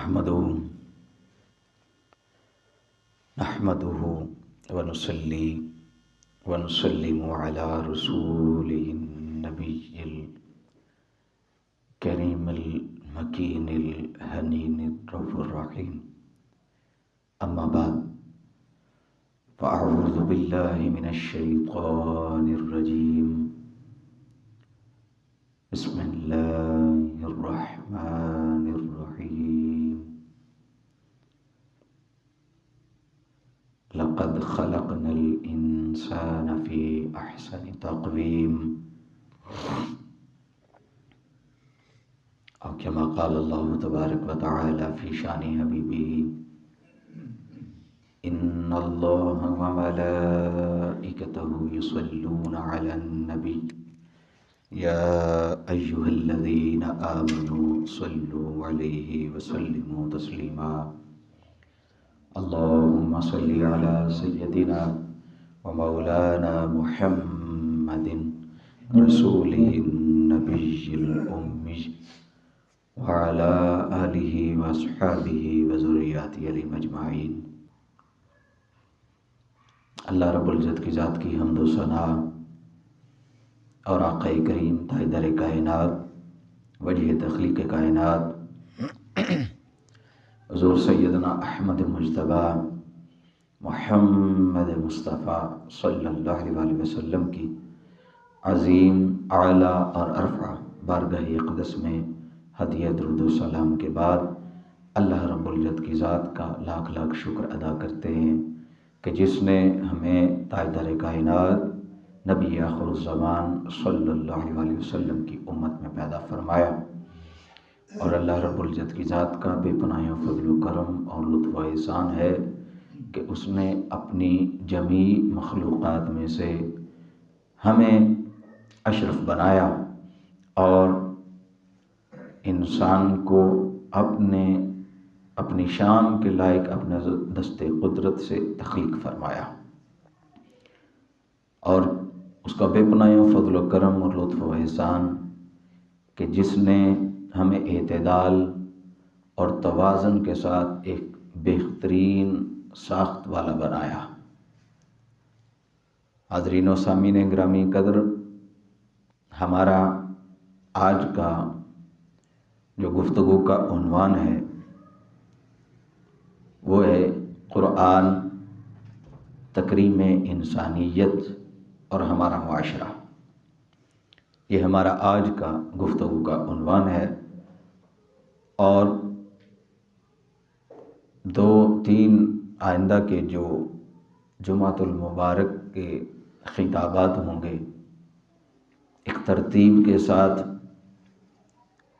نحمده ونصلي ونسلم على رسوله النبي الكريم المكين الهنين الرؤوف الرحيم. أما بعد، فأعوذ بالله من الشيطان الرجيم. بسم الله الرحمن الرحيم. لقد خلقنا الإنسان في أحسن تقويم، أو كما قال الله تبارك وتعالى في شأن حبيبه: إن الله وملائكته يصلون على النبي يا أيها الذين آمنوا صلوا عليه وسلموا تسليما. اللهم صل على سيدنا ومولانا محمد رسوله النبي الأمي وعلى آله وأصحابه وذرياته أجمعين. اللہ رب العزت کی ذات کی حمد و ثنا اور آقا کریم تاجدار کائنات وجہ تخلیق کائنات حضور سیدنا احمد مجتبی محمد مصطفیٰ صلی اللہ علیہ وسلم کی عظیم اعلیٰ اور ارفع بارگاہ اقدس میں ہدیہ درود و سلام کے بعد اللہ رب العزت کی ذات کا لاکھ لاکھ شکر ادا کرتے ہیں کہ جس نے ہمیں تاجدار کائنات نبی آخر الزمان صلی اللہ علیہ وسلم کی امت میں پیدا فرمایا، اور اللہ رب العزت کی ذات کا بے پناہ فضل و کرم اور لطف و احسان ہے کہ اس نے اپنی جمیع مخلوقات میں سے ہمیں اشرف بنایا اور انسان کو اپنی شان کے لائق اپنے دست قدرت سے تخلیق فرمایا، اور اس کا بے پناہ فضل و کرم اور لطف و احسان کہ جس نے ہمیں اعتدال اور توازن کے ساتھ ایک بہترین ساخت والا بنایا۔ حاضرین و سامعین گرامی قدر، ہمارا آج کا جو گفتگو کا عنوان ہے وہ ہے قرآن، تکریم انسانیت اور ہمارا معاشرہ۔ یہ ہمارا آج کا گفتگو کا عنوان ہے، اور 2-3 آئندہ کے جو جمعۃ المبارک کے خطابات ہوں گے ایک ترتیب کے ساتھ،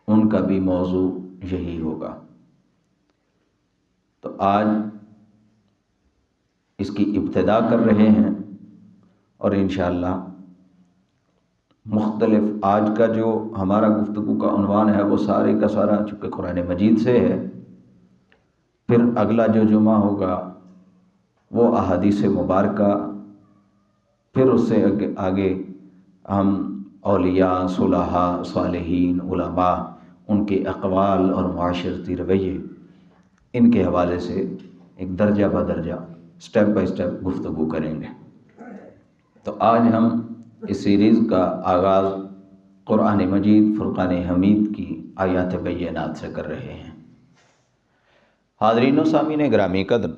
ان کا بھی موضوع یہی ہوگا۔ تو آج اس کی ابتدا کر رہے ہیں، اور انشاءاللہ مختلف آج کا جو ہمارا گفتگو کا عنوان ہے وہ سارے کا سارا چونکہ قرآن مجید سے ہے، پھر اگلا جو جمعہ ہوگا وہ احادیث مبارکہ، پھر اس سے آگے ہم اولیاء، صلحاء، صالحین، علماء، ان کے اقوال اور معاشرتی رویے، ان کے حوالے سے ایک درجہ بدرجہ سٹیپ بائی سٹیپ گفتگو کریں گے۔ تو آج ہم اس سیریز کا آغاز قرآن مجید فرقان حمید کی آیات بینات سے کر رہے ہیں۔ حاضرین و سامعین گرامی قدر،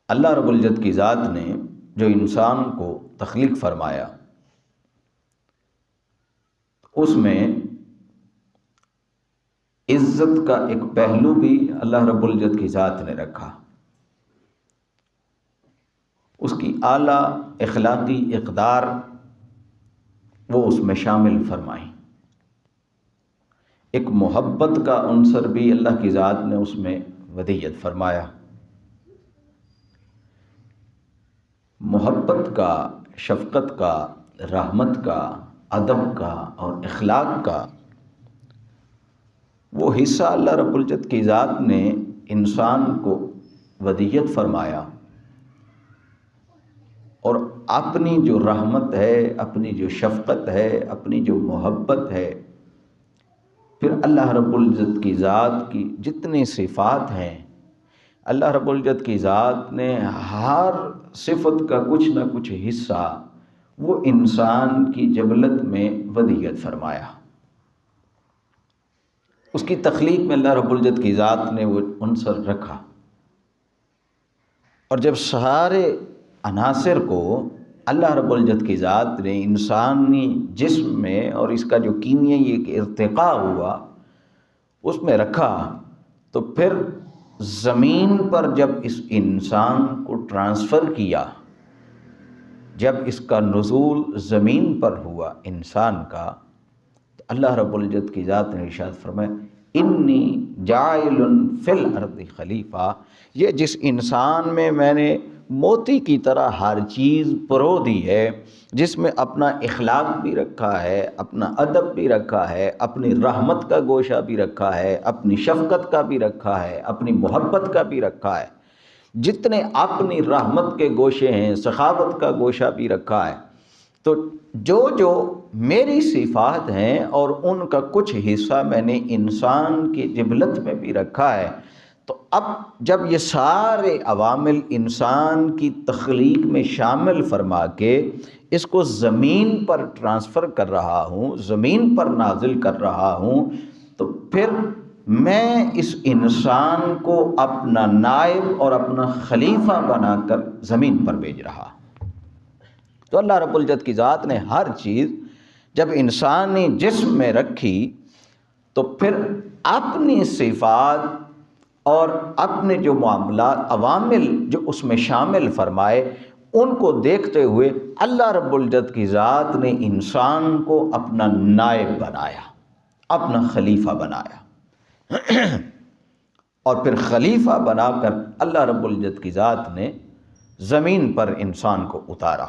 اللہ رب العزت کی ذات نے جو انسان کو تخلیق فرمایا، اس میں عزت کا ایک پہلو بھی اللہ رب العزت کی ذات نے رکھا، اس کی اعلیٰ اخلاقی اقدار وہ اس میں شامل فرمائیں۔ ایک محبت کا عنصر بھی اللہ کی ذات نے اس میں ودیت فرمایا۔ محبت کا، شفقت کا، رحمت کا، ادب کا اور اخلاق کا وہ حصہ اللہ رب العزت کی ذات نے انسان کو ودیت فرمایا، اور اپنی جو رحمت ہے، اپنی جو شفقت ہے، اپنی جو محبت ہے، پھر اللہ رب العزت کی ذات کی جتنی صفات ہیں، اللہ رب العزت کی ذات نے ہر صفت کا کچھ نہ کچھ حصہ وہ انسان کی جبلت میں ودیعت فرمایا۔ اس کی تخلیق میں اللہ رب العزت کی ذات نے وہ عنصر رکھا، اور جب سارے عناصر کو اللہ رب العزت کی ذات نے انسانی جسم میں اور اس کا جو کیمیائی ایک ارتقاء ہوا اس میں رکھا، تو پھر زمین پر جب اس انسان کو ٹرانسفر کیا، جب اس کا نزول زمین پر ہوا انسان کا، تو اللہ رب العزت کی ذات نے ارشاد فرمایا انی جاعل فی الارض خلیفہ، یہ جس انسان میں نے موتی کی طرح ہر چیز پرو دی ہے، جس میں اپنا اخلاق بھی رکھا ہے، اپنا ادب بھی رکھا ہے، اپنی رحمت کا گوشہ بھی رکھا ہے، اپنی شفقت کا بھی رکھا ہے، اپنی محبت کا بھی رکھا ہے، جتنے اپنی رحمت کے گوشے ہیں سخاوت کا گوشہ بھی رکھا ہے، تو جو میری صفات ہیں اور ان کا کچھ حصہ میں نے انسان کی جبلت میں بھی رکھا ہے، تو اب جب یہ سارے عوامل انسان کی تخلیق میں شامل فرما کے اس کو زمین پر ٹرانسفر کر رہا ہوں، زمین پر نازل کر رہا ہوں، تو پھر میں اس انسان کو اپنا نائب اور اپنا خلیفہ بنا کر زمین پر بھیج رہا۔ تو اللہ رب العزت کی ذات نے ہر چیز جب انسانی جسم میں رکھی، تو پھر اپنی صفات اور اپنے جو معاملات عوامل جو اس میں شامل فرمائے ان کو دیکھتے ہوئے اللہ رب العزت کی ذات نے انسان کو اپنا نائب بنایا، اپنا خلیفہ بنایا، اور پھر خلیفہ بنا کر اللہ رب العزت کی ذات نے زمین پر انسان کو اتارا۔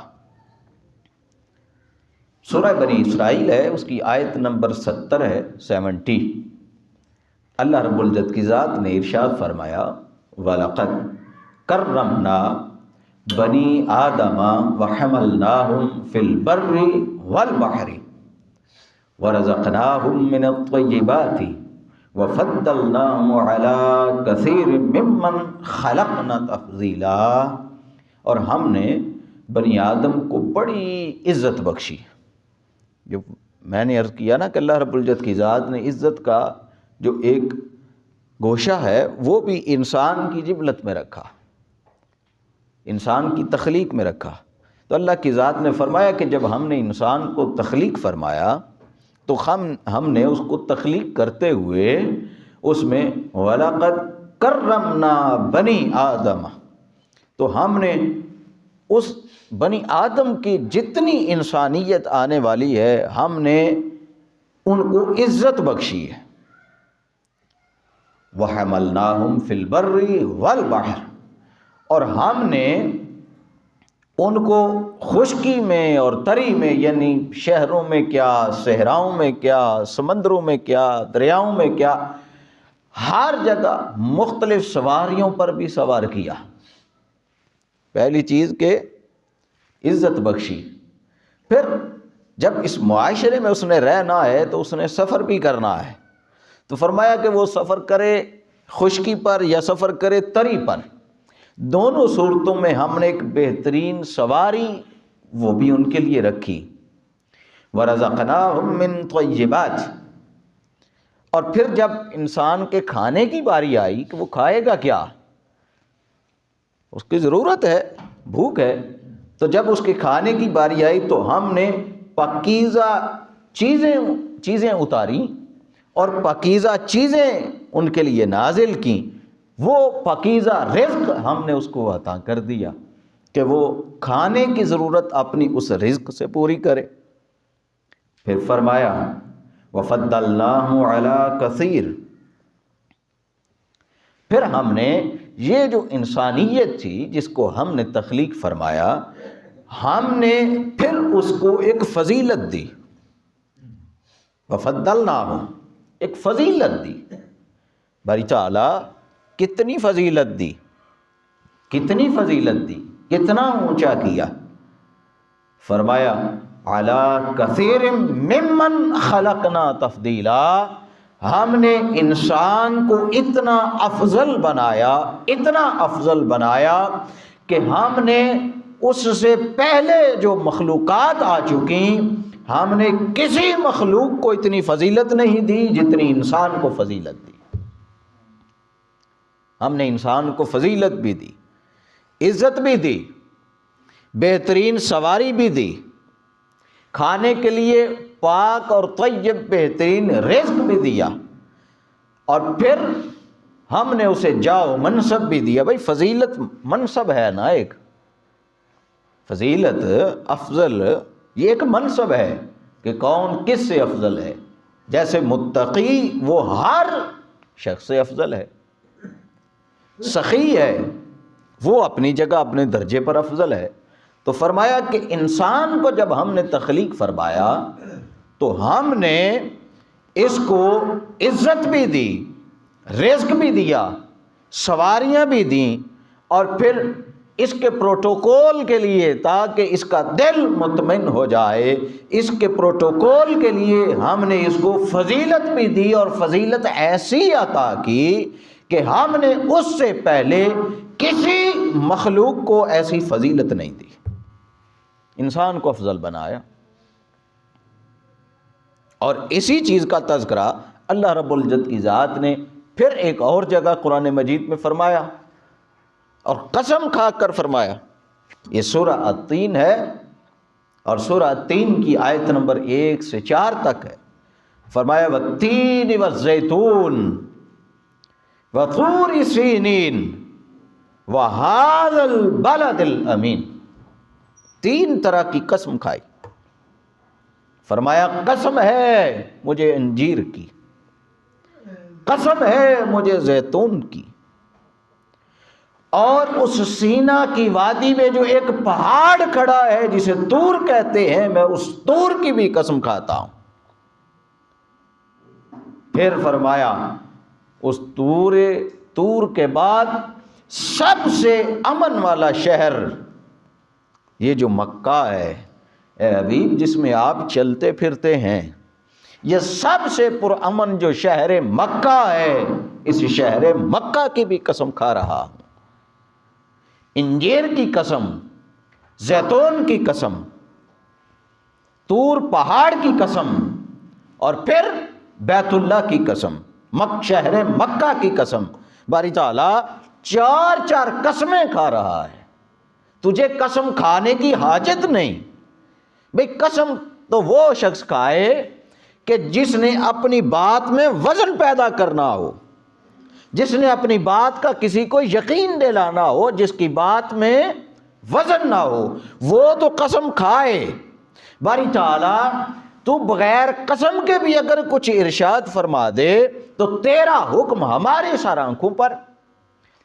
سورہ بنی اسرائیل ہے، اس کی آیت نمبر 70 ہے، 70۔ اللہ رب العزت کی ذات نے ارشاد فرمایا وَلَقَدْ كَرَّمْنَا بَنِي آدَمَ وَحَمَلْنَاهُمْ فِي الْبَرِّ وَالْبَحْرِ وَرَزَقْنَاهُمْ مِنَ الطَّيِّبَاتِ وَفَضَّلْنَاهُمْ عَلَىٰ كَثِيرٍ مِّمَّنْ خَلَقْنَا تَفْضِيلًا، اور ہم نے بنی آدم کو بڑی عزت بخشی۔ جو میں نے عرض کیا نا کہ اللہ رب العزت کی ذات نے عزت کا جو ایک گوشہ ہے وہ بھی انسان کی جبلت میں رکھا، انسان کی تخلیق میں رکھا۔ تو اللہ کی ذات نے فرمایا کہ جب ہم نے انسان کو تخلیق فرمایا تو ہم نے اس کو تخلیق کرتے ہوئے اس میں وَلَقَدْ كَرَّمْنَا بَنِي آدَمَ، تو ہم نے اس بنی آدم کی جتنی انسانیت آنے والی ہے ہم نے ان کو عزت بخشی ہے۔ وَحَمَلْنَاهُمْ فِي الْبَرِّ وَالْبَحْرِ، اور ہم نے ان کو خشکی میں اور تری میں، یعنی شہروں میں کیا، صحراؤں میں کیا، سمندروں میں کیا، دریاؤں میں کیا، ہر جگہ مختلف سواریوں پر بھی سوار کیا۔ پہلی چیز کہ عزت بخشی، پھر جب اس معاشرے میں اس نے رہنا ہے تو اس نے سفر بھی کرنا ہے، تو فرمایا کہ وہ سفر کرے خشکی پر یا سفر کرے تری پر، دونوں صورتوں میں ہم نے ایک بہترین سواری وہ بھی ان کے لیے رکھی۔ وَرَزَقْنَاهُم مِّن طَيِّبَاتِ، اور پھر جب انسان کے کھانے کی باری آئی کہ وہ کھائے گا کیا، اس کی ضرورت ہے، بھوک ہے، تو جب اس کے کھانے کی باری آئی تو ہم نے پاکیزہ چیزیں اتاری اور پاکیزہ چیزیں ان کے لیے نازل کیں، وہ پاکیزہ رزق ہم نے اس کو عطا کر دیا کہ وہ کھانے کی ضرورت اپنی اس رزق سے پوری کرے۔ پھر فرمایا وَفَضَّلْنَاهُ عَلَىٰ كَثِيرٍ، پھر ہم نے یہ جو انسانیت تھی جس کو ہم نے تخلیق فرمایا، ہم نے پھر اس کو ایک فضیلت دی۔ وَفَضَّلْنَاهُ، ایک فضیلت دی۔ باری تعالیٰ کتنی فضیلت دی، کتنی فضیلت دی، کتنا اونچا کیا، فرمایا عَلَىٰ كَثِيرٍ مِّمَّنْ خَلَقْنَا تَفْضِيلًا، ہم نے انسان کو اتنا افضل بنایا کہ ہم نے اس سے پہلے جو مخلوقات آ چکی، ہم نے کسی مخلوق کو اتنی فضیلت نہیں دی جتنی انسان کو فضیلت دی۔ ہم نے انسان کو فضیلت بھی دی، عزت بھی دی، بہترین سواری بھی دی، کھانے کے لیے پاک اور طیب بہترین رزق بھی دیا، اور پھر ہم نے اسے جاؤ منصب بھی دیا۔ بھائی فضیلت منصب ہے نا، ایک فضیلت افضل یہ ایک منصب ہے کہ کون کس سے افضل ہے۔ جیسے متقی وہ ہر شخص سے افضل ہے، سخی ہے وہ اپنی جگہ اپنے درجے پر افضل ہے۔ تو فرمایا کہ انسان کو جب ہم نے تخلیق فرمایا تو ہم نے اس کو عزت بھی دی، رزق بھی دیا، سواریاں بھی دیں، اور پھر اس کے پروٹوکول کے لیے تاکہ اس کا دل مطمئن ہو جائے، اس کے پروٹوکول کے لیے ہم نے اس کو فضیلت بھی دی، اور فضیلت ایسی عطا کی کہ ہم نے اس سے پہلے کسی مخلوق کو ایسی فضیلت نہیں دی۔ انسان کو افضل بنایا، اور اسی چیز کا تذکرہ اللہ رب العزت کی ذات نے پھر ایک اور جگہ قرآن مجید میں فرمایا، اور قسم کھا کر فرمایا۔ یہ سورہ التین ہے، اور سورہ التین کی آیت نمبر 1 سے 4 تک ہے۔ فرمایا والتین والزیتون وطور سینین وہذا البلد الامین۔ 3 طرح کی قسم کھائی۔ فرمایا قسم ہے مجھے انجیر کی، قسم ہے مجھے زیتون کی، اور اس سینا کی وادی میں جو ایک پہاڑ کھڑا ہے جسے طور کہتے ہیں، میں اس طور کی بھی قسم کھاتا ہوں۔ پھر فرمایا اس طور کے بعد سب سے امن والا شہر یہ جو مکہ ہے اے حبیب، جس میں آپ چلتے پھرتے ہیں، یہ سب سے پرامن جو شہر مکہ ہے، اس شہر مکہ کی بھی قسم کھا رہا ہوں۔ انجیر کی قسم، زیتون کی قسم، طور پہاڑ کی قسم، اور پھر بیت اللہ کی قسم، شہر مکہ کی قسم۔ باری تعالیٰ 4 قسمیں کھا رہا ہے، تجھے قسم کھانے کی حاجت نہیں۔ بھئی قسم تو وہ شخص کھائے کہ جس نے اپنی بات میں وزن پیدا کرنا ہو، جس نے اپنی بات کا کسی کو یقین دلانا ہو، جس کی بات میں وزن نہ ہو، وہ تو قسم کھائے۔ باری تعالیٰ تو بغیر قسم کے بھی اگر کچھ ارشاد فرما دے تو تیرا حکم ہمارے سر آنکھوں پر،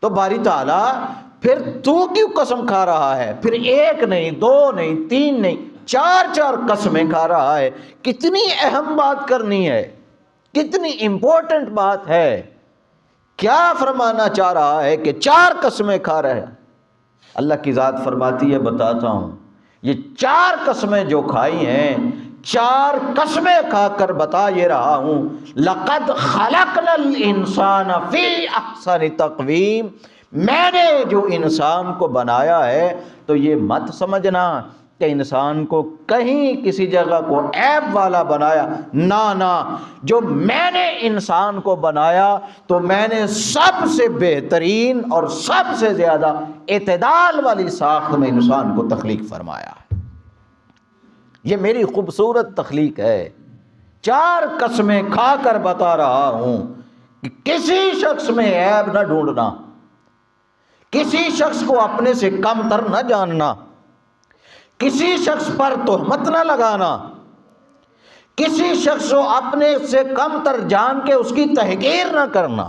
تو باری تعالیٰ پھر تو کیوں قسم کھا رہا ہے؟ پھر 1 نہیں، 2 نہیں، 3 نہیں، 4 قسمیں کھا رہا ہے۔ کتنی اہم بات کرنی ہے، کتنی امپورٹنٹ بات ہے، کیا فرمانا چاہ رہا ہے کہ 4 قسمیں کھا رہے ہیں؟ اللہ کی ذات فرماتی ہے بتاتا ہوں، یہ 4 قسمیں جو کھائی ہیں، 4 قسمیں کھا کر بتا یہ رہا ہوں، لَقَدْ خَلَقْنَا الْإِنسَانَ فِي أَحْسَنِ تَقْوِيمٍ، میں نے جو انسان کو بنایا ہے تو یہ مت سمجھنا کہ انسان کو کہیں کسی جگہ کو عیب والا بنایا، نہ، جو میں نے انسان کو بنایا تو میں نے سب سے بہترین اور سب سے زیادہ اعتدال والی ساخت میں انسان کو تخلیق فرمایا۔ یہ میری خوبصورت تخلیق ہے۔ 4 قسمیں کھا کر بتا رہا ہوں کہ کسی شخص میں عیب نہ ڈھونڈنا، کسی شخص کو اپنے سے کم تر نہ جاننا، کسی شخص پر تہمت نہ لگانا، کسی شخص کو اپنے سے کم تر جان کے اس کی تحقیر نہ کرنا،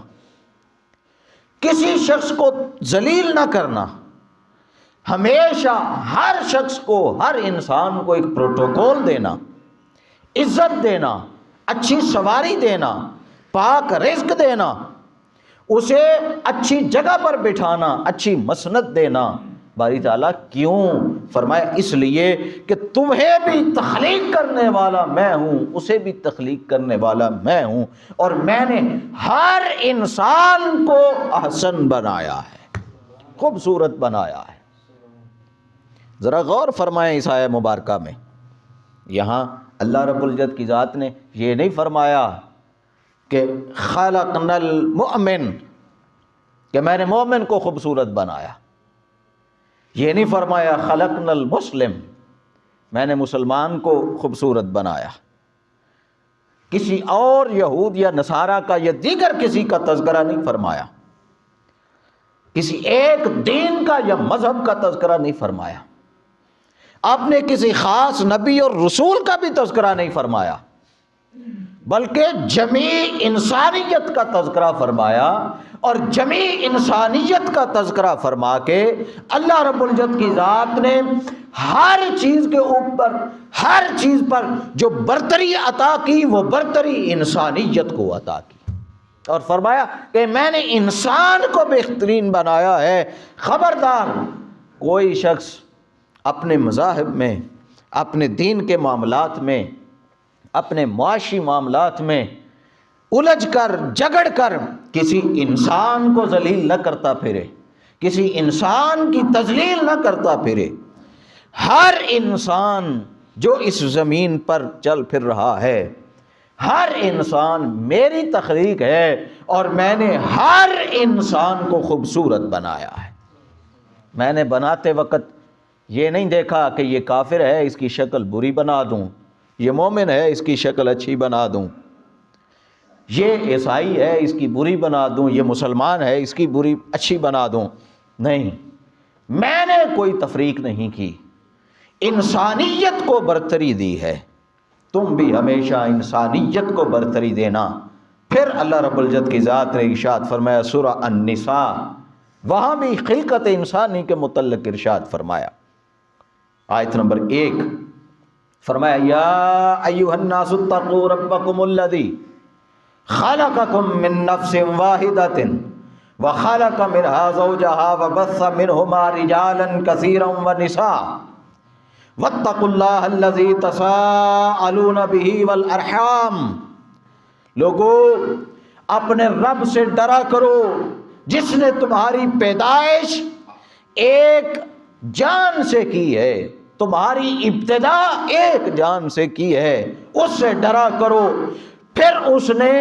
کسی شخص کو ذلیل نہ کرنا۔ ہمیشہ ہر شخص کو، ہر انسان کو ایک پروٹوکول دینا، عزت دینا، اچھی سواری دینا، پاک رزق دینا، اسے اچھی جگہ پر بٹھانا، اچھی مسند دینا، باری تعالیٰ کیوں؟ فرمایا اس لیے کہ تمہیں بھی تخلیق کرنے والا میں ہوں، اسے بھی تخلیق کرنے والا میں ہوں، اور میں نے ہر انسان کو احسن بنایا ہے، خوبصورت بنایا ہے۔ ذرا غور فرمائیں اس آیہ مبارکہ میں، یہاں اللہ رب العزت کی ذات نے یہ نہیں فرمایا کہ خلقنا المؤمن، کہ میں نے مومن کو خوبصورت بنایا، یہ نہیں فرمایا خلقنا المسلم، میں نے مسلمان کو خوبصورت بنایا، کسی اور یہود یا نصارہ کا یا دیگر کسی کا تذکرہ نہیں فرمایا، کسی ایک دین کا یا مذہب کا تذکرہ نہیں فرمایا، آپ نے کسی خاص نبی اور رسول کا بھی تذکرہ نہیں فرمایا، بلکہ جمیع انسانیت کا تذکرہ فرمایا، اور جمیع انسانیت کا تذکرہ فرما کے اللہ رب العزت کی ذات نے ہر چیز کے اوپر، ہر چیز پر جو برتری عطا کی وہ برتری انسانیت کو عطا کی، اور فرمایا کہ میں نے انسان کو بہترین بنایا ہے۔ خبردار کوئی شخص اپنے مذاہب میں، اپنے دین کے معاملات میں، اپنے معاشی معاملات میں الجھ کر جگڑ کر کسی انسان کو ذلیل نہ کرتا پھرے، کسی انسان کی تذلیل نہ کرتا پھرے۔ ہر انسان جو اس زمین پر چل پھر رہا ہے، ہر انسان میری تخلیق ہے، اور میں نے ہر انسان کو خوبصورت بنایا ہے۔ میں نے بناتے وقت یہ نہیں دیکھا کہ یہ کافر ہے اس کی شکل بری بنا دوں، یہ مومن ہے اس کی شکل اچھی بنا دوں، یہ عیسائی ہے اس کی بری بنا دوں، یہ مسلمان ہے اس کی بری اچھی بنا دوں۔ نہیں، میں نے کوئی تفریق نہیں کی، انسانیت کو برتری دی ہے، تم بھی ہمیشہ انسانیت کو برتری دینا۔ پھر اللہ رب العزت کی ذات نے ارشاد فرمایا سورہ النساء، وہاں بھی خلقت انسانی کے متعلق ارشاد فرمایا، آیت نمبر 1 فرمایا یا ایھا الناس اتقوا ربکم الذی خلقکم من نفس واحدۃ وخلق منها زوجها وبث منهما رجالا كثيرا ونساء واتقوا الله الذي تساءلون به والارحام، لوگو اپنے رب سے ڈرا کرو جس نے تمہاری پیدائش ایک جان سے کی ہے، تمہاری ابتدا ایک جان سے کی ہے، اس سے ڈرا کرو۔ پھر اس نے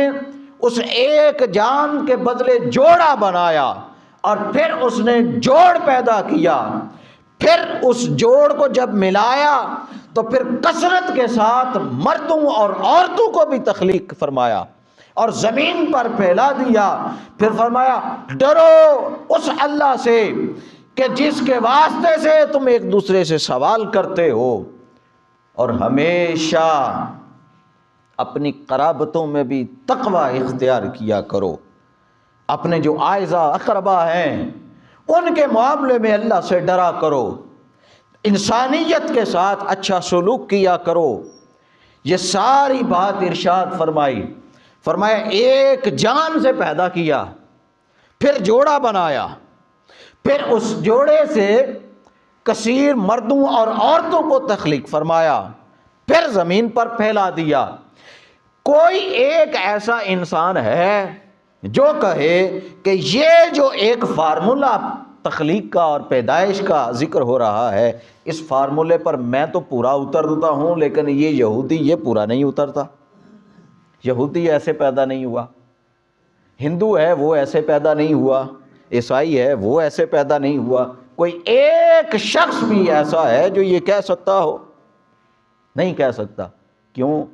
اس ایک جان کے بدلے جوڑا بنایا، اور پھر اس نے جوڑ پیدا کیا، پھر اس جوڑ کو جب ملایا تو پھر کثرت کے ساتھ مردوں اور عورتوں کو بھی تخلیق فرمایا اور زمین پر پھیلا دیا۔ پھر فرمایا ڈرو اس اللہ سے کہ جس کے واسطے سے تم ایک دوسرے سے سوال کرتے ہو، اور ہمیشہ اپنی قرابتوں میں بھی تقوی اختیار کیا کرو، اپنے جو اعزا اقربا ہیں ان کے معاملے میں اللہ سے ڈرا کرو، انسانیت کے ساتھ اچھا سلوک کیا کرو۔ یہ ساری بات ارشاد فرمائی، فرمایا ایک جان سے پیدا کیا، پھر جوڑا بنایا، پھر اس جوڑے سے کثیر مردوں اور عورتوں کو تخلیق فرمایا، پھر زمین پر پھیلا دیا۔ کوئی ایک ایسا انسان ہے جو کہے کہ یہ جو ایک فارمولہ تخلیق کا اور پیدائش کا ذکر ہو رہا ہے، اس فارمولے پر میں تو پورا اترتا ہوں، لیکن یہ یہودی یہ پورا نہیں اترتا، یہودی ایسے پیدا نہیں ہوا، ہندو ہے وہ ایسے پیدا نہیں ہوا، عیسائی ہے وہ ایسے پیدا نہیں ہوا۔ کوئی ایک شخص بھی ایسا ہے جو یہ کہہ سکتا ہو؟ نہیں کہہ سکتا۔ کیوں؟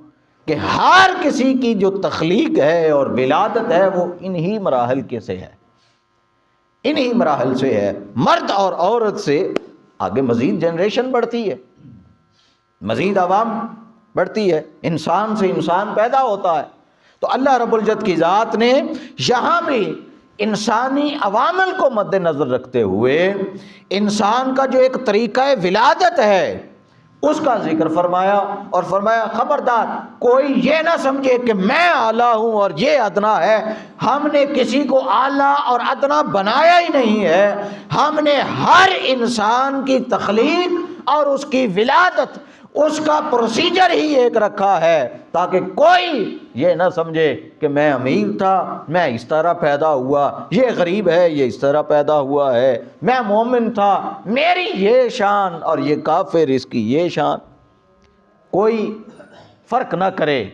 کہ ہر کسی کی جو تخلیق ہے اور ولادت ہے وہ انہی مراحل کے سے ہے، انہی مراحل سے ہے۔ مرد اور عورت سے آگے مزید جنریشن بڑھتی ہے، مزید عوام بڑھتی ہے، انسان سے انسان پیدا ہوتا ہے۔ تو اللہ رب العزت کی ذات نے یہاں بھی انسانی عوامل کو مد نظر رکھتے ہوئے انسان کا جو ایک طریقہ ولادت ہے اس کا ذکر فرمایا اور فرمایا خبردار کوئی یہ نہ سمجھے کہ میں اعلیٰ ہوں اور یہ ادنا ہے. ہم نے کسی کو اعلیٰ اور ادنا بنایا ہی نہیں ہے. ہم نے ہر انسان کی تخلیق اور اس کی ولادت، اس کا پروسیجر ہی ایک رکھا ہے تاکہ کوئی یہ نہ سمجھے کہ میں امیر تھا، میں اس طرح پیدا ہوا، یہ غریب ہے یہ اس طرح پیدا ہوا ہے، میں مومن تھا میری یہ شان اور یہ کافر اس کی یہ شان. کوئی فرق نہ کرے.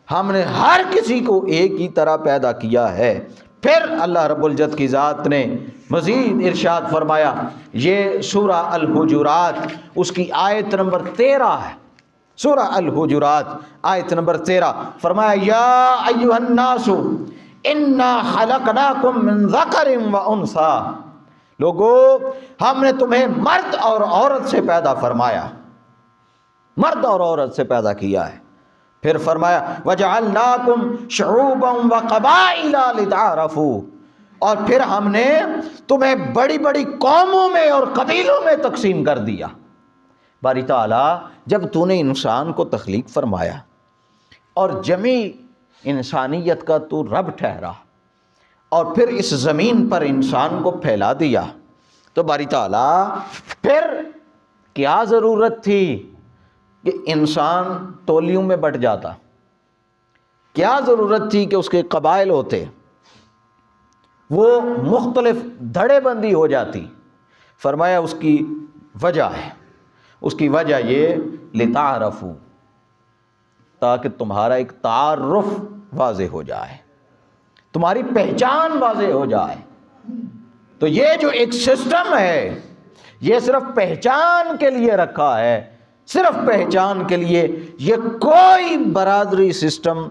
ہم نے ہر کسی کو ایک ہی طرح پیدا کیا ہے. پھر اللہ رب العزت کی ذات نے مزید ارشاد فرمایا، یہ سورہ الحجرات اس کی آیت نمبر 13 ہے. سورہ الحجرات آیت نمبر 13 فرمایا یا ایھا الناس انا خلقناکم من ذکر و انثی. لوگو ہم نے تمہیں مرد اور عورت سے پیدا فرمایا، مرد اور عورت سے پیدا کیا ہے. پھر فرمایا وَجَعَلْنَاكُمْ شُعُوبًا وَقَبَائِلَ لِتَعَارَفُوا، اور پھر ہم نے تمہیں بڑی بڑی قوموں میں اور قبیلوں میں تقسیم کر دیا. باری تعالیٰ جب تو نے انسان کو تخلیق فرمایا اور جمیع انسانیت کا تو رب ٹھہرا اور پھر اس زمین پر انسان کو پھیلا دیا، تو باری تعالیٰ پھر کیا ضرورت تھی کہ انسان ٹولیوں میں بٹ جاتا؟ کیا ضرورت تھی کہ اس کے قبائل ہوتے، وہ مختلف دھڑے بندی ہو جاتی؟ فرمایا اس کی وجہ ہے، اس کی وجہ یہ لتعارفوا، تاکہ تمہارا ایک تعارف واضح ہو جائے، تمہاری پہچان واضح ہو جائے. تو یہ جو ایک سسٹم ہے یہ صرف پہچان کے لیے رکھا ہے، صرف پہچان کے لیے. یہ کوئی برادری سسٹم،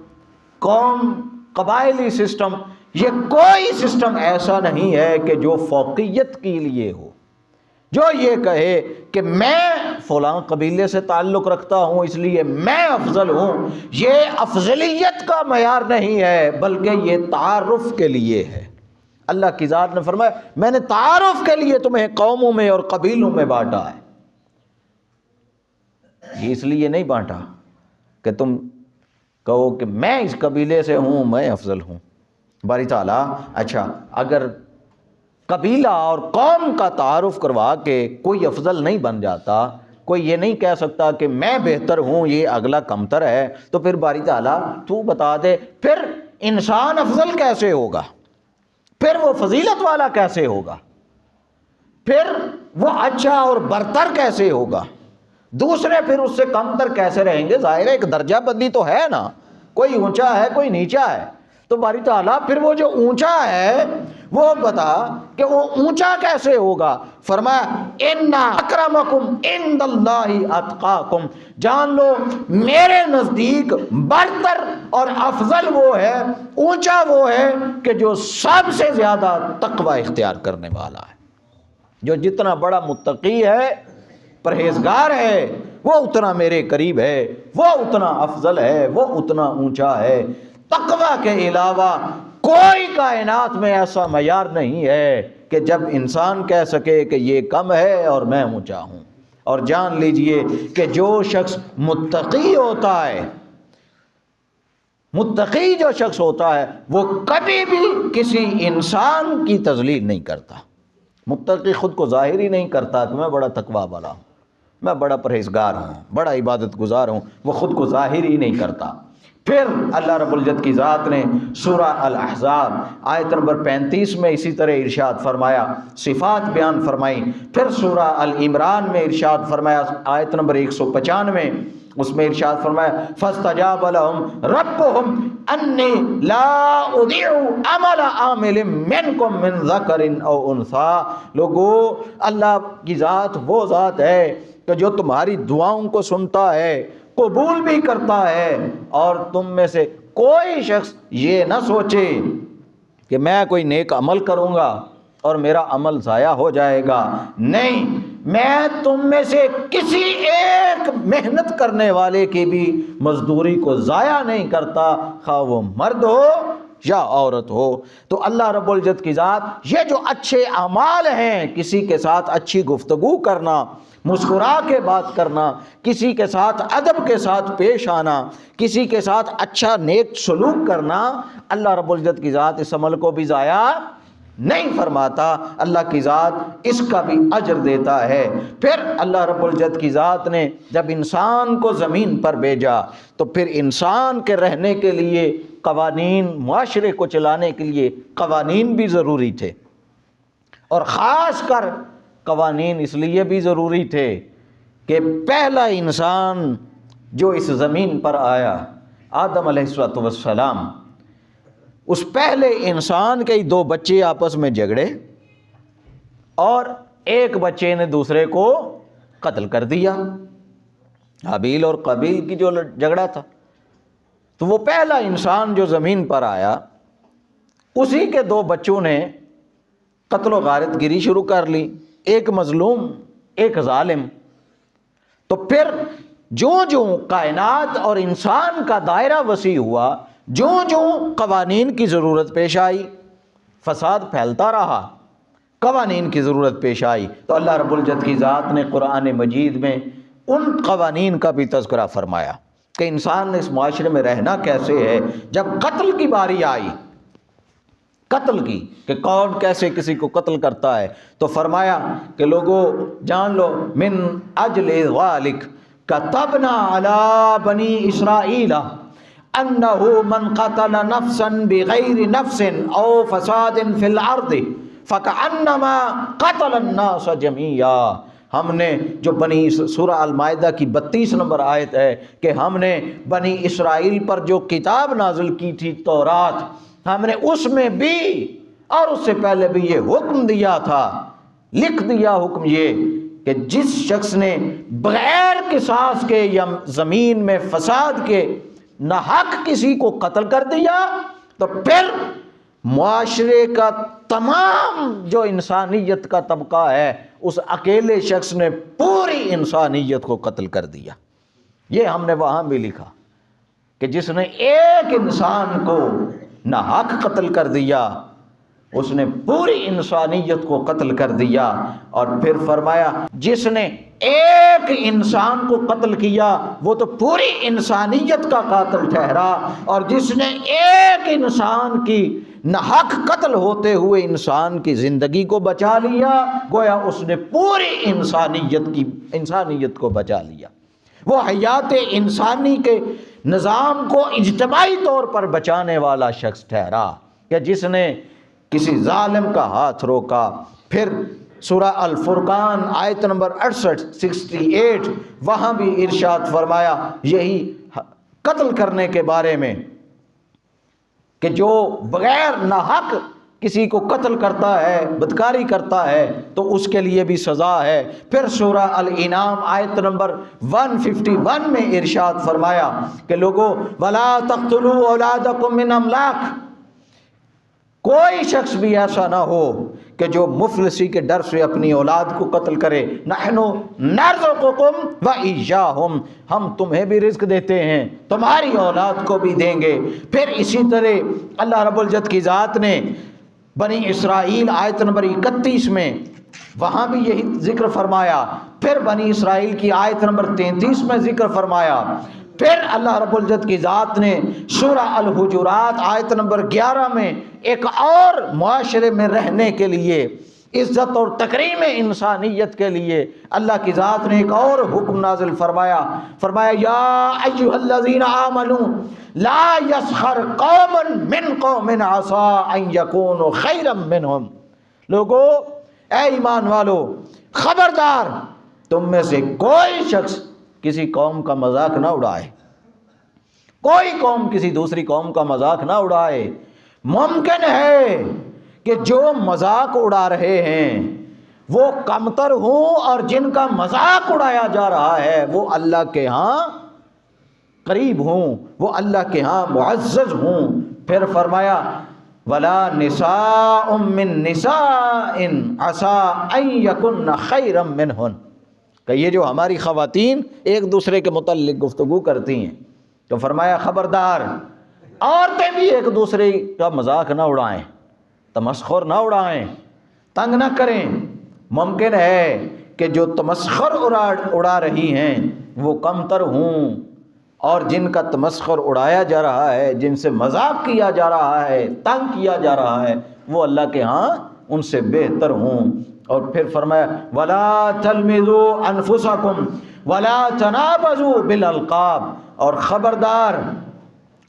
قوم قبائلی سسٹم، یہ کوئی سسٹم ایسا نہیں ہے کہ جو فوقیت کے لیے ہو، جو یہ کہے کہ میں فلاں قبیلے سے تعلق رکھتا ہوں اس لیے میں افضل ہوں. یہ افضلیت کا معیار نہیں ہے بلکہ یہ تعارف کے لیے ہے. اللہ کی ذات نے فرمایا میں نے تعارف کے لیے تمہیں قوموں میں اور قبیلوں میں بانٹا ہے. یہ اس لیے نہیں بانٹا کہ تم کہو کہ میں اس قبیلے سے ہوں میں افضل ہوں. باری تعالیٰ اچھا اگر قبیلہ اور قوم کا تعارف کروا کے کوئی افضل نہیں بن جاتا، کوئی یہ نہیں کہہ سکتا کہ میں بہتر ہوں یہ اگلا کمتر ہے، تو پھر باری تعالیٰ تو بتا دے پھر انسان افضل کیسے ہوگا، پھر وہ فضیلت والا کیسے ہوگا، پھر وہ اچھا اور برتر کیسے ہوگا، دوسرے پھر اس سے کمتر کیسے رہیں گے؟ ظاہر ہے ایک درجہ بندی تو ہے نا، کوئی اونچا ہے کوئی نیچا ہے. تو باری تعالیٰ پھر وہ جو اونچا ہے وہ بتا کہ وہ اونچا کیسے ہوگا. فرمایا اِنَّ أَكْرَمَكُمْ عِنْدَ اللَّهِ أَتْقَاكُمْ، جان لو میرے نزدیک برتر اور افضل وہ ہے، اونچا وہ ہے کہ جو سب سے زیادہ تقوی اختیار کرنے والا ہے. جو جتنا بڑا متقی ہے، پرہیزگار ہے، وہ اتنا میرے قریب ہے، وہ اتنا افضل ہے، وہ اتنا اونچا ہے. تقوی کے علاوہ کوئی کائنات میں ایسا معیار نہیں ہے کہ جب انسان کہہ سکے کہ یہ کم ہے اور میں اونچا ہوں. اور جان لیجئے کہ جو شخص متقی ہوتا ہے، متقی جو شخص ہوتا ہے وہ کبھی بھی کسی انسان کی تذلیل نہیں کرتا. متقی خود کو ظاہر ہی نہیں کرتا کہ میں بڑا تقوی والا ہوں، میں بڑا پرہیزگار ہوں، بڑا عبادت گزار ہوں، وہ خود کو ظاہر ہی نہیں کرتا. پھر اللہ رب العزت کی ذات نے سورہ الاحزاب آیت نمبر 35 میں اسی طرح ارشاد فرمایا، صفات بیان فرمائی. پھر سورہ العمران میں ارشاد فرمایا آیت نمبر 195، اس میں ارشاد فرمایا فَاسْتَجَابَ لَهُمْ رَبُّهُمْ أَنِّي لَا أُضِيعُ عَمَلَ عَامِلٍ مِّنْكُمْ مِّن ذَكَرٍ أَوْ أُنثَىٰ. لوگو اللہ کی ذات وہ ذات ہے کہ جو تمہاری دعاؤں کو سنتا ہے، قبول بھی کرتا ہے، اور تم میں سے کوئی شخص یہ نہ سوچے کہ میں کوئی نیک عمل کروں گا اور میرا عمل ضائع ہو جائے گا. نہیں، میں تم میں سے کسی ایک محنت کرنے والے کی بھی مزدوری کو ضائع نہیں کرتا، خواہ وہ مرد ہو یا عورت ہو۔ تو اللہ رب العزت کی ذات یہ جو اچھے اعمال ہیں، کسی کے ساتھ اچھی گفتگو کرنا، مسکرا کے بات کرنا، کسی کے ساتھ ادب کے ساتھ پیش آنا، کسی کے ساتھ اچھا نیک سلوک کرنا، اللہ رب العزت کی ذات اس عمل کو بھی ضائع نہیں فرماتا، اللہ کی ذات اس کا بھی اجر دیتا ہے۔ پھر اللہ رب العزت کی ذات نے جب انسان کو زمین پر بھیجا تو پھر انسان کے رہنے کے لیے قوانین، معاشرے کو چلانے کے لیے قوانین بھی ضروری تھے، اور خاص کر قوانین اس لیے بھی ضروری تھے کہ پہلا انسان جو اس زمین پر آیا، آدم علیہ السلام، اس پہلے انسان کے 2 بچے آپس میں جھگڑے اور ایک بچے نے دوسرے کو قتل کر دیا۔ حابیل اور قابیل کی جو جھگڑا تھا، تو وہ پہلا انسان جو زمین پر آیا، اسی کے 2 بچوں نے قتل و غارت گیری شروع کر لی، ایک مظلوم ایک ظالم۔ تو پھر جو کائنات اور انسان کا دائرہ وسیع ہوا، جو قوانین کی ضرورت پیش آئی، فساد پھیلتا رہا، قوانین کی ضرورت پیش آئی، تو اللہ رب العزت کی ذات نے قرآن مجید میں ان قوانین کا بھی تذکرہ فرمایا کہ انسان نے اس معاشرے میں رہنا کیسے ہے۔ جب قتل کی باری آئی، قتل کی کہ کون کیسے کسی کو قتل کرتا ہے، تو فرمایا کہ لوگوں جان لو، من اجل ذالک کتبنا علی بنی اسرائیل انہ من قتل نفسا بغیر نفس او فساد فی الارض فکأنما قتل الناس جميعا۔ ہم نے جو بنی سورہ المائدہ کی 32 نمبر آیت ہے کہ ہم نے بنی اسرائیل پر جو کتاب نازل کی تھی تورات، ہم نے اس میں بھی اور اس سے پہلے بھی یہ حکم دیا تھا، لکھ دیا حکم یہ کہ جس شخص نے بغیر قصاص کے یا زمین میں فساد کے ناحق کسی کو قتل کر دیا، تو پھر معاشرے کا تمام جو انسانیت کا طبقہ ہے، اس اکیلے شخص نے پوری انسانیت کو قتل کر دیا۔ یہ ہم نے وہاں بھی لکھا کہ جس نے ایک انسان کو ناحق قتل کر دیا، اس نے پوری انسانیت کو قتل کر دیا۔ اور پھر فرمایا جس نے ایک انسان کو قتل کیا وہ تو پوری انسانیت کا قاتل ٹھہرا، اور جس نے ایک انسان کی ناحق قتل ہوتے ہوئے انسان کی زندگی کو بچا لیا، گویا اس نے پوری انسانیت کو بچا لیا۔ وہ حیات انسانی کے نظام کو اجتماعی طور پر بچانے والا شخص ٹھہرا کہ جس نے کسی ظالم کا ہاتھ روکا۔ پھر سورہ الفرقان آیت نمبر 68 وہاں بھی ارشاد فرمایا یہی قتل کرنے کے بارے میں کہ جو بغیر ناحق کسی کو قتل کرتا ہے، بدکاری کرتا ہے، تو اس کے لیے بھی سزا ہے۔ پھر سورہ الانعام آیت نمبر 151 میں ارشاد فرمایا کہ لوگوں وَلَا تَقْتُلُوا أَوْلَادَكُم مِّنْ أَمْلَاقٍ، کوئی شخص بھی ایسا نہ ہو کہ جو مفلسی کے ڈر سے اپنی اولاد کو قتل کرے۔ نحن نرزقکم وإیاہم، ہم تمہیں بھی رزق دیتے ہیں، تمہاری اولاد کو بھی دیں گے۔ پھر اسی طرح اللہ رب العزت کی ذات نے بنی اسرائیل آیت نمبر 31 میں وہاں بھی یہی ذکر فرمایا۔ پھر بنی اسرائیل کی آیت نمبر 33 میں ذکر فرمایا۔ پھر اللہ رب العزت کی ذات نے سورہ الحجرات آیت نمبر 11 میں ایک اور معاشرے میں رہنے کے لیے، عزت اور تکریم انسانیت کے لیے اللہ کی ذات نے ایک اور حکم نازل فرمایا یا ایھا الذین آمنوا لا یسخر قوم من قوم عسى ان یکونوا خیرا منہم، لوگو اے ایمان والو خبردار، تم میں سے کوئی شخص کسی قوم کا مذاق نہ اڑائے، کوئی قوم کسی دوسری قوم کا مذاق نہ اڑائے۔ ممکن ہے کہ جو مذاق اڑا رہے ہیں وہ کمتر ہوں، اور جن کا مذاق اڑایا جا رہا ہے وہ اللہ کے ہاں قریب ہوں، وہ اللہ کے ہاں معزز ہوں۔ پھر فرمایا وَلَا نِسَاءٌ مِّن نِسَاءٍ عَسَىٰ أَن يَكُنَّ خَيْرًا مِّنْهُنَّ، کہ یہ جو ہماری خواتین ایک دوسرے کے متعلق گفتگو کرتی ہیں، تو فرمایا خبردار عورتیں بھی ایک دوسرے کا مذاق نہ اڑائیں، تمسخر نہ اڑائیں، تنگ نہ کریں۔ ممکن ہے کہ جو تمسخر اڑا رہی ہیں وہ کم تر ہوں، اور جن کا تمسخر اڑایا جا رہا ہے، جن سے مذاق کیا جا رہا ہے، تنگ کیا جا رہا ہے، وہ اللہ کے ہاں ان سے بہتر ہوں۔ اور پھر فرمایا وَلَا تَلْمِزُوا أَنفُسَكُمْ وَلَا تَنَابَزُوا بِالْأَلْقَابِ، اور خبردار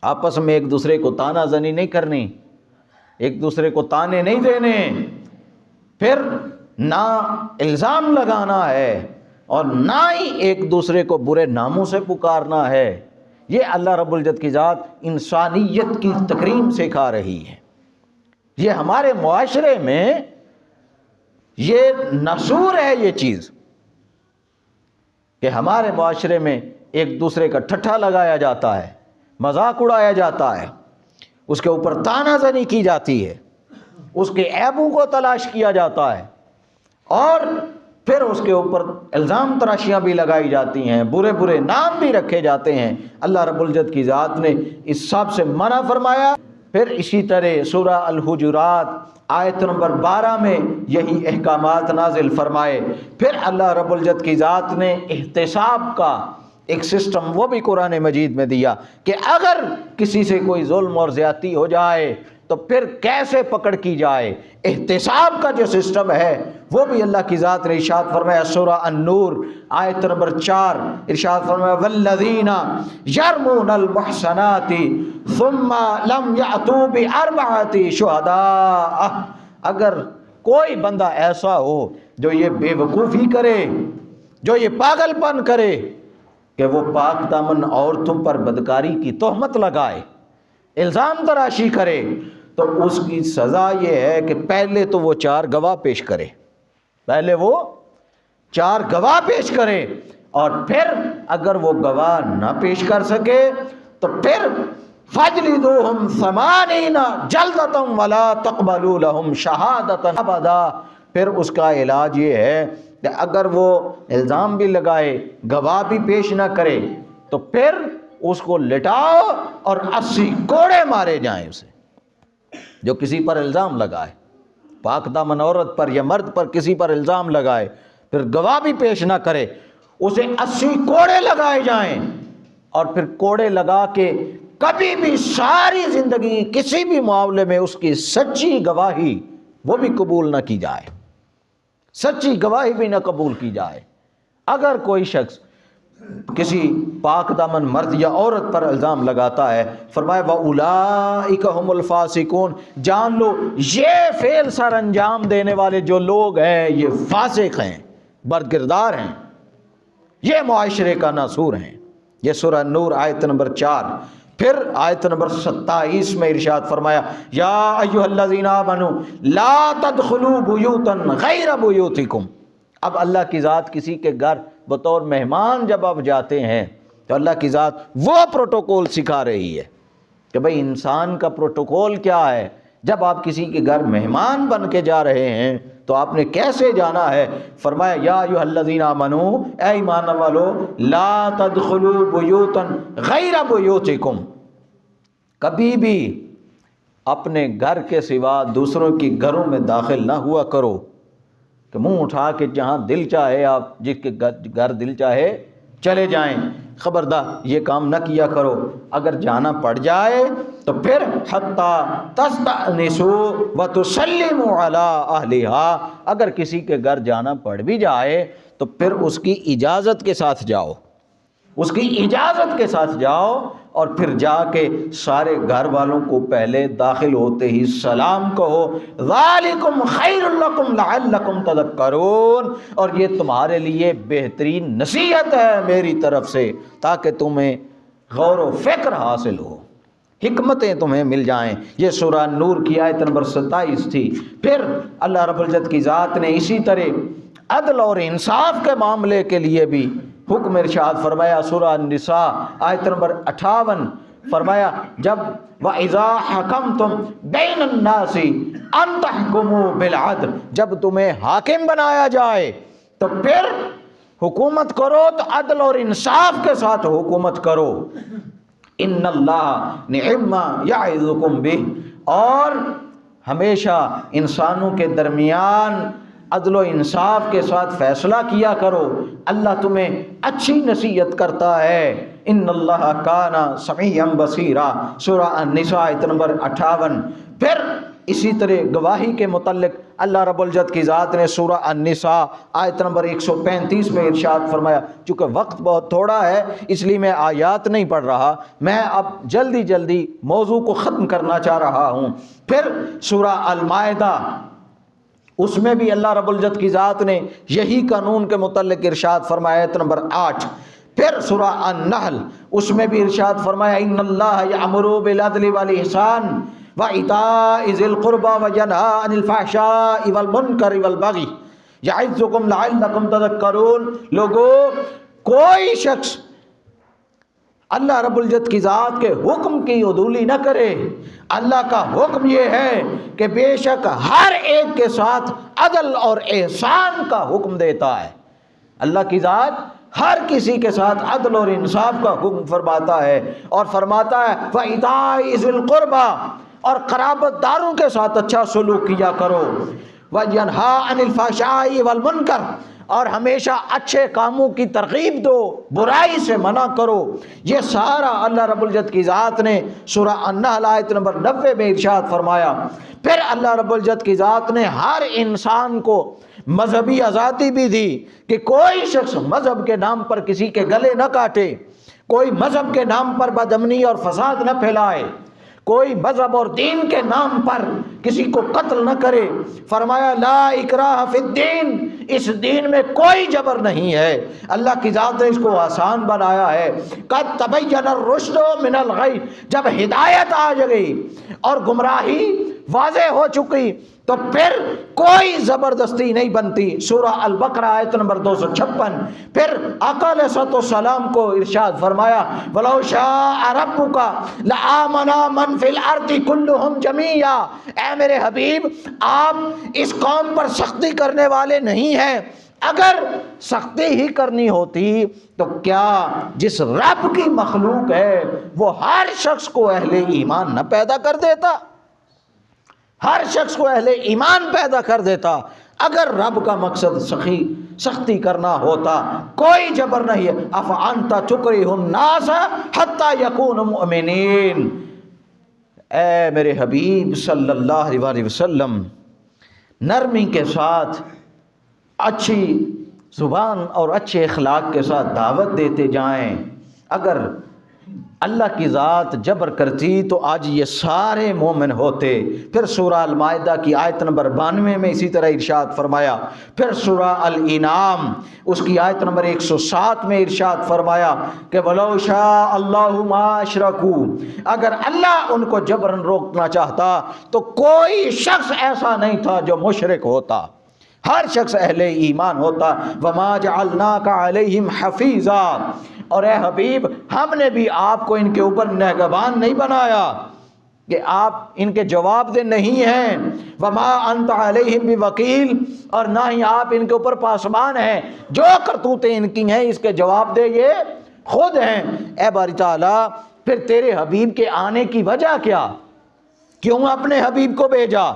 آپس میں ایک دوسرے کو تانا زنی نہیں کرنی، ایک دوسرے کو تانے نہیں دینے، پھر نہ الزام لگانا ہے اور نہ ہی ایک دوسرے کو برے ناموں سے پکارنا ہے۔ یہ اللہ رب العزت کی ذات انسانیت کی تکریم سکھا رہی ہے۔ یہ ہمارے معاشرے میں یہ نصور ہے یہ چیز کہ ہمارے معاشرے میں ایک دوسرے کا ٹھٹھا لگایا جاتا ہے، مذاق اڑایا جاتا ہے، اس کے اوپر تانا زنی کی جاتی ہے، اس کے عیبوں کو تلاش کیا جاتا ہے، اور پھر اس کے اوپر الزام تراشیاں بھی لگائی جاتی ہیں، برے برے نام بھی رکھے جاتے ہیں۔ اللہ رب العزت کی ذات نے اس سب سے منع فرمایا۔ پھر اسی طرح سورہ الحجرات آیت نمبر 12 میں یہی احکامات نازل فرمائے۔ پھر اللہ رب العزت کی ذات نے احتساب کا ایک سسٹم وہ بھی قرآن مجید میں دیا کہ اگر کسی سے کوئی ظلم اور زیادتی ہو جائے تو پھر کیسے پکڑ کی جائے۔ احتساب کا جو سسٹم ہے وہ بھی اللہ کی ذات نے ارشاد فرمایا۔ سورہ النور آیت نمبر 4 ارشاد فرمایا والذین یرمون المحصنات ثم لم یأتوا بأربعۃ شہداء، اگر کوئی بندہ ایسا ہو جو یہ بے وقوفی کرے، جو یہ پاگل پن کرے کہ وہ پاک دامن عورتوں پر بدکاری کی تہمت لگائے، الزام تراشی کرے، تو اس کی سزا یہ ہے کہ پہلے تو وہ 4 گواہ پیش کرے، پہلے وہ 4 گواہ پیش کرے، اور پھر اگر وہ گواہ نہ پیش کر سکے تو پھر فَاجْلِدُوهُمْ 80 جَلْدَةً وَلَا تَقْبَلُوا لَهُمْ شَهَادَةً أَبَدًا۔ پھر اس کا علاج یہ ہے کہ اگر وہ الزام بھی لگائے، گواہ بھی پیش نہ کرے، تو پھر اس کو لٹاؤ اور 80 کوڑے مارے جائیں اسے، جو کسی پر الزام لگائے، پاک دامن عورت پر یا مرد پر کسی پر الزام لگائے، پھر گواہ بھی پیش نہ کرے، اسے 80 کوڑے لگائے جائیں، اور پھر کوڑے لگا کے کبھی بھی ساری زندگی کسی بھی معاملے میں اس کی سچی گواہی وہ بھی قبول نہ کی جائے، سچی گواہی بھی نہ قبول کی جائے۔ اگر کوئی شخص کسی پاک دامن مرد یا عورت پر الزام لگاتا ہے، فرمایا وَأُولَئِكَ هُمُ الْفَاسِقُونَ، جان لو یہ فعل سر انجام دینے والے جو لوگ ہیں یہ فاسق ہیں، بدکردار ہیں، یہ معاشرے کا ناصور ہیں۔ یہ سورہ نور آیت نمبر 4۔ پھر آیت نمبر 27 میں ارشاد فرمایا یا ایھا الذین آمنوا لا تدخلوا بیوتا غیر بیوتکم۔ اب اللہ کی ذات کسی کے گھر بطور مہمان جب آپ جاتے ہیں تو اللہ کی ذات وہ پروٹوکول سکھا رہی ہے کہ بھئی انسان کا پروٹوکول کیا ہے۔ جب آپ کسی کے گھر مہمان بن کے جا رہے ہیں تو آپ نے کیسے جانا ہے۔ فرمایا یا ایھا الذین آمنوا، اے ایمان والو، لا تدخلوا بیوتا غیر بیوتکم، کبھی بھی اپنے گھر کے سوا دوسروں کے گھروں میں داخل نہ ہوا کرو کہ منہ اٹھا کے جہاں دل چاہے آپ جس کے گھر دل چاہے چلے جائیں۔ خبردار یہ کام نہ کیا کرو۔ اگر جانا پڑ جائے تو پھر حتیٰ تستأنسوا وتسلموا علی اہلہا، اگر کسی کے گھر جانا پڑ بھی جائے تو پھر اس کی اجازت کے ساتھ جاؤ، اس کی اجازت کے ساتھ جاؤ، اور پھر جا کے سارے گھر والوں کو پہلے داخل ہوتے ہی سلام کہو، ذالکم خیر لکم لعلکم تذکرون، اور یہ تمہارے لیے بہترین نصیحت ہے میری طرف سے تاکہ تمہیں غور و فکر حاصل ہو، حکمتیں تمہیں مل جائیں۔ یہ سورہ نور کی آیت نمبر 27 تھی۔ پھر اللہ رب العزت کی ذات نے اسی طرح عدل اور انصاف کے معاملے کے لیے بھی حکم ارشاد فرمایا۔ سورہ النساء آیت نمبر 58 فرمایا جب وَإِذَا حَكَمْتُمْ بَيْنَ النَّاسِ أَن تَحْكُمُوا بِالْعَدْلِ، جب تمہیں حاکم بنایا جائے تو پھر حکومت کرو تو عدل اور انصاف کے ساتھ حکومت کرو۔ ان اللہ نعم ما یعظکم بہ، اور ہمیشہ انسانوں کے درمیان عدل و انصاف کے ساتھ فیصلہ کیا کرو، اللہ تمہیں اچھی نصیحت کرتا ہے۔ ان اللہ کان سمیعا بصیرا، سورہ النساء آیت نمبر 58۔ پھر اسی طرح گواہی کے متعلق اللہ رب العزت کی ذات نے سورہ النساء آیت نمبر 135 میں ارشاد فرمایا، چونکہ وقت بہت تھوڑا ہے اس لیے میں آیات نہیں پڑھ رہا، میں اب جلدی موضوع کو ختم کرنا چاہ رہا ہوں۔ پھر سورہ المائدہ، اس میں بھی اللہ رب العزت کی ذات نے یہی قانون کے متعلق ارشاد فرمایا آیت نمبر 8۔ پھر سورہ النحل، اس میں بھی ارشاد فرمایا ان اللہ یأمر بالعدل والاحسان وإیتاء ذی القربى وینہی عن الفحشاء والمنکر والبغی یعظکم لعلکم تذکرون۔ لوگو، کوئی شخص اللہ رب العزت کی ذات کے حکم کی عدولی نہ کرے۔ اللہ کا حکم یہ ہے کہ بے شک ہر ایک کے ساتھ عدل اور احسان کا حکم دیتا ہے۔ اللہ کی ذات ہر کسی کے ساتھ عدل اور انصاف کا حکم فرماتا ہے، اور فرماتا ہے وَإِيتَاءِ ذِي الْقُرْبَى، اور قرابت داروں کے ساتھ اچھا سلوک کیا کرو، وَيَنْهَى عَنِ الْفَحْشَاءِ وَالْمُنْكَرِ، اور ہمیشہ اچھے کاموں کی ترغیب دو، برائی سے منع کرو۔ یہ سارا اللہ رب العزت کی ذات نے سورہ النحل آیت نمبر 90 میں ارشاد فرمایا۔ پھر اللہ رب العزت کی ذات نے ہر انسان کو مذہبی آزادی بھی دی کہ کوئی شخص مذہب کے نام پر کسی کے گلے نہ کاٹے، کوئی مذہب کے نام پر بدامنی اور فساد نہ پھیلائے، کوئی مذہب اور دین کے نام پر کسی کو قتل نہ کرے۔ فرمایا لا اکراہ فی الدین، اس دین میں کوئی جبر نہیں ہے۔ اللہ کی ذات نے اس کو آسان بنایا ہے۔ قد تبین الرشد من الغی، جب ہدایت آ گئی اور گمراہی واضح ہو چکی تو پھر کوئی زبردستی نہیں بنتی۔ سورہ البقرہ آیت نمبر 256۔ پھر آقا علیہ الصلوۃ والسلام کو ارشاد فرمایا وَلَوْ شَاءَ رَبُّكَ لَآمَنَ مَنْ فِي الْأَرْضِ كُلُّهُمْ جَمِيعًا، اے میرے حبیب، آپ اس قوم پر سختی کرنے والے نہیں ہیں۔ اگر سختی ہی کرنی ہوتی تو کیا جس رب کی مخلوق ہے وہ ہر شخص کو اہل ایمان نہ پیدا کر دیتا؟ ہر شخص کو اہل ایمان پیدا کر دیتا۔ اگر رب کا مقصد سختی کرنا ہوتا، کوئی جبر نہیں ہے۔ افانت تکرہ الناس حتی یکونوا مؤمنین، اے میرے حبیب صلی اللہ علیہ وسلم، نرمی کے ساتھ، اچھی زبان اور اچھے اخلاق کے ساتھ دعوت دیتے جائیں۔ اگر اللہ کی ذات جبر کرتی تو آج یہ سارے مومن ہوتے۔ پھر سورہ المائدہ کی آیت نمبر 92 میں اسی طرح ارشاد فرمایا۔ پھر سورہ الانعام اس کی آیت نمبر 107 میں ارشاد فرمایا کہ وَلَوْ شَاءَ اللَّهُ مَا أَشْرَكُوا، اگر اللہ ان کو جبرن روکنا چاہتا تو کوئی شخص ایسا نہیں تھا جو مشرک ہوتا، ہر شخص اہل ایمان ہوتا۔ وَمَا جَعَلْنَاكَ عَلَيْهِمْ حَفِيظًا، اور اے حبیب ہم نے بھی آپ کو ان کے اوپر نگہبان نہیں بنایا کہ آپ ان کے جواب دہ نہیں ہیں۔ وما انت علیہم بوکیل، اور نہ ہی آپ ان کے اوپر پاسبان ہیں، جو کرتوتیں ان کی ہیں اس کے جواب دہ یہ خود ہیں۔ اے باری تعالیٰ، پھر تیرے حبیب کے آنے کی وجہ کیا؟ کیوں اپنے حبیب کو بھیجا؟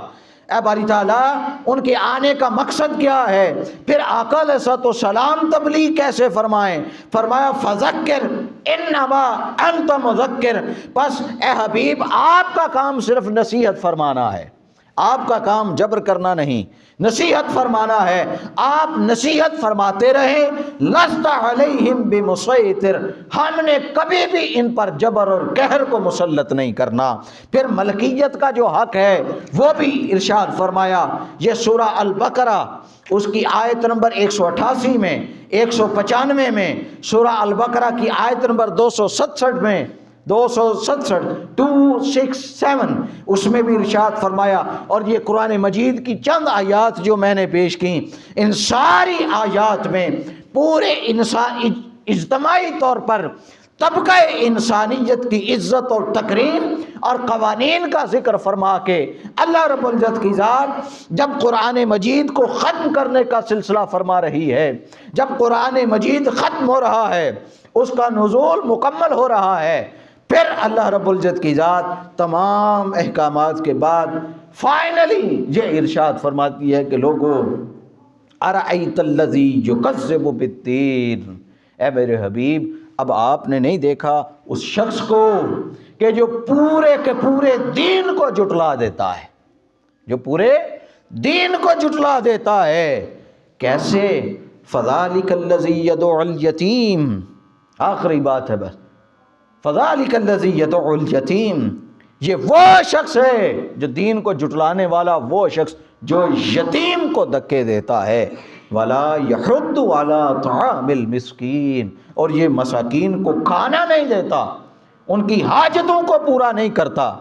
اے باری تعالیٰ، ان کے آنے کا مقصد کیا ہے؟ پھر آقا علیہ الصلوۃ والسلام تبلیغ کیسے فرمائیں؟ فرمایا فذکر انما انت مذکر، بس اے حبیب آپ کا کام صرف نصیحت فرمانا ہے، آپ کا کام جبر کرنا نہیں، نصیحت فرمانا ہے۔ آپ نصیحت فرماتے رہیں، لست علیہم بمسیطر، ہم نے کبھی بھی ان پر جبر اور قہر کو مسلط نہیں کرنا۔ پھر ملکیت کا جو حق ہے وہ بھی ارشاد فرمایا۔ یہ سورہ البقرہ اس کی آیت نمبر 188 میں، 195 میں، سورہ البقرہ کی آیت نمبر 267 میں، 267 اس میں بھی ارشاد فرمایا۔ اور یہ قرآن مجید کی چند آیات جو میں نے پیش کی، ان ساری آیات میں پورے اجتماعی طور پر طبقہ انسانیت کی عزت اور تکریم اور قوانین کا ذکر فرما کے اللہ رب العزت کی ذات جب قرآن مجید کو ختم کرنے کا سلسلہ فرما رہی ہے، جب قرآن مجید ختم ہو رہا ہے، اس کا نزول مکمل ہو رہا ہے، پھر اللہ رب العزت کی ذات تمام احکامات کے بعد فائنلی یہ ارشاد فرماتی ہے کہ لوگوں ارأیت الذی یکذب بالدین، اے میرے حبیب اب آپ نے نہیں دیکھا اس شخص کو کہ جو پورے کے پورے دین کو جھٹلا دیتا ہے، جو پورے دین کو جھٹلا دیتا ہے۔ کیسے؟ فذالک الذی یدعو الیتیم، آخری بات ہے بس، فذالک الذی یدعو الیتیم، یہ وہ شخص ہے جو دین کو جھٹلانے والا، وہ شخص جو یتیم کو دھکے دیتا ہے، ولا یحض علی طعام المسکین، اور یہ مساکین کو کھانا نہیں دیتا، ان کی حاجتوں کو پورا نہیں کرتا،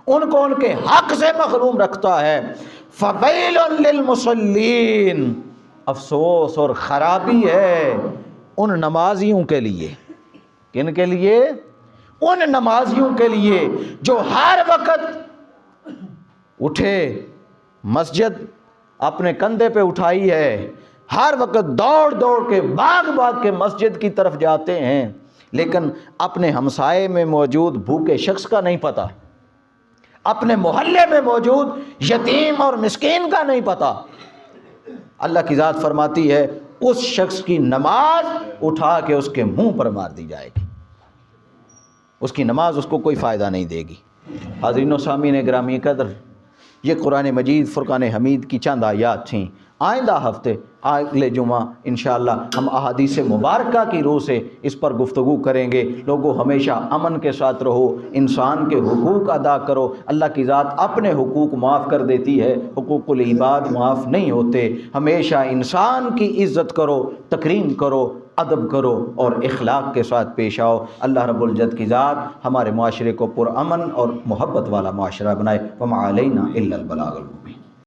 ان کو ان کے حق سے محروم رکھتا ہے۔ فویل للمصلین، افسوس اور خرابی ہے ان نمازیوں کے لیے۔ کن کے لیے؟ ان نمازیوں کے لیے جو ہر وقت اٹھے، مسجد اپنے کندھے پہ اٹھائی ہے، ہر وقت دوڑ دوڑ کے بھاگ بھاگ کے مسجد کی طرف جاتے ہیں، لیکن اپنے ہمسائے میں موجود بھوکے شخص کا نہیں پتہ، اپنے محلے میں موجود یتیم اور مسکین کا نہیں پتہ۔ اللہ کی ذات فرماتی ہے اس شخص کی نماز اٹھا کے اس کے منہ پر مار دی جائے گی، اس کی نماز اس کو کوئی فائدہ نہیں دے گی۔ حاضرین و سامعین گرامی قدر، یہ قرآن مجید فرقان حمید کی چند آیات تھیں۔ آئندہ ہفتے اگلے جمعہ انشاءاللہ ہم احادیث مبارکہ کی روح سے اس پر گفتگو کریں گے۔ لوگوں ہمیشہ امن کے ساتھ رہو، انسان کے حقوق ادا کرو، اللہ کی ذات اپنے حقوق معاف کر دیتی ہے، حقوق العباد معاف نہیں ہوتے۔ ہمیشہ انسان کی عزت کرو، تکریم کرو، ادب کرو اور اخلاق کے ساتھ پیش آؤ۔ اللہ رب العزت کی ذات ہمارے معاشرے کو پرامن اور محبت والا معاشرہ بنائے۔ وما علینا الا البلاغ المبین۔